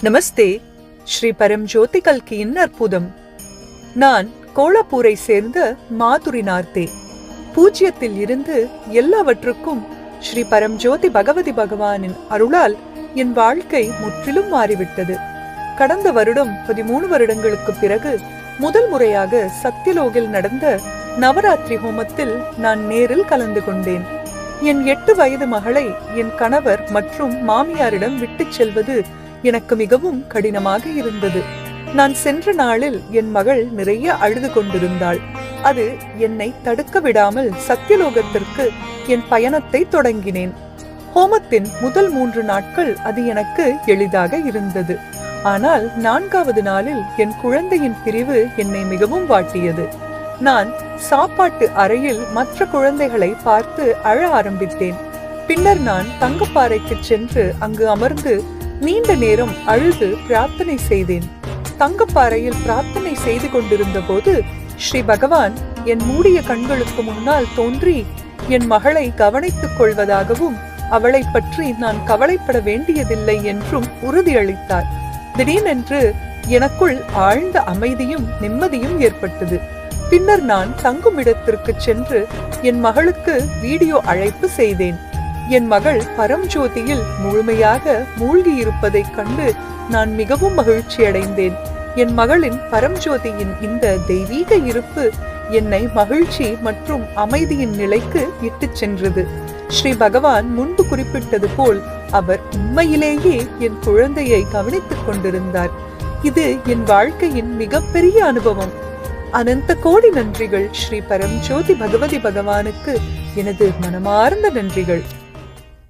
நமஸ்தே. ஸ்ரீ பரம்ஜோதி கல்கியின் அற்புதம். நான் கோலாப்பூரை சேர்ந்த மாதுரி நார்த்தே. பூஜ்யத்தில் இருந்து எல்லாவற்றுக்கும் ஸ்ரீ பரம்ஜோதி பகவதி பகவானின் அருளால் என் வாழ்க்கை முற்றிலும் மாறிவிட்டது. கடந்த வருடம் 13 வருடங்களுக்கு பிறகு முதல் முறையாக சத்யலோகில் நடந்த நவராத்திரி ஹோமத்தில் நான் நேரில் கலந்து கொண்டேன். என் 8 வயது மகளை என் கணவர் மற்றும் மாமியாரிடம் விட்டுச் செல்வது எனக்கு மிகவும் கடினமாக இருந்தது. நான் சென்ற நாளில் என் மகள் நிறைய அழுது கொண்டிருந்தாள். அது என்னை தடுக்க விடாமல் சத்யலோகத்திற்கு என் பயணத்தை தொடங்கினேன். ஹோமத்தின் முதல் 3 நாட்கள் அது எனக்கு எளிதாக இருந்தது. ஆனால் 4வது நாளில் என் குழந்தையின் பிரிவு என்னை மிகவும் வாட்டியது. நான் சாப்பாட்டு அறையில் மற்ற குழந்தைகளை பார்த்து அழ ஆரம்பித்தேன். பின்னர் நான் தங்கப்பாறைக்கு சென்று அங்கு அமர்ந்து நீண்ட நேரம் அழுது பிரார்த்தனை செய்தேன். தங்கப்பாறையில் பிரார்த்தனை செய்து கொண்டிருந்த போது ஸ்ரீ பகவான் என் மூடிய கண்களுக்கு முன்னால் தோன்றி என் மகளை கவனித்துக் கொள்வதாகவும் அவளை பற்றி நான் கவலைப்பட வேண்டியதில்லை என்றும் உறுதியளித்தார். திடீரென்று எனக்குள் ஆழ்ந்த அமைதியும் நிம்மதியும் ஏற்பட்டது. பின்னர் நான் தங்கும் இடத்திற்கு சென்று என் மகளுக்கு வீடியோ அழைப்பு செய்தேன். என் மகள் பரம்ஜோதியில் முழுமையாக மூழ்கி இருப்பதைக் கண்டு நான் மிகவும் மகிழ்ச்சி அடைந்தேன். என் மகளின் பரம்ஜோதியின் இந்த தெய்வீக இருப்பு என்னை மகிழ்ச்சி மற்றும் அமைதியின் நிலைக்கு இட்டுச் சென்றது. ஸ்ரீ பகவான் முன்பு குறிப்பிட்டது போல் அவர் உண்மையிலேயே என் குழந்தையை கவனித்துக் கொண்டிருந்தார். இது என் வாழ்க்கையின் மிகப்பெரிய அனுபவம். அனந்த கோடி நன்றிகள். ஸ்ரீ பரம்ஜோதி பகவதி பகவானுக்கு எனது மனமார்ந்த நன்றிகள்.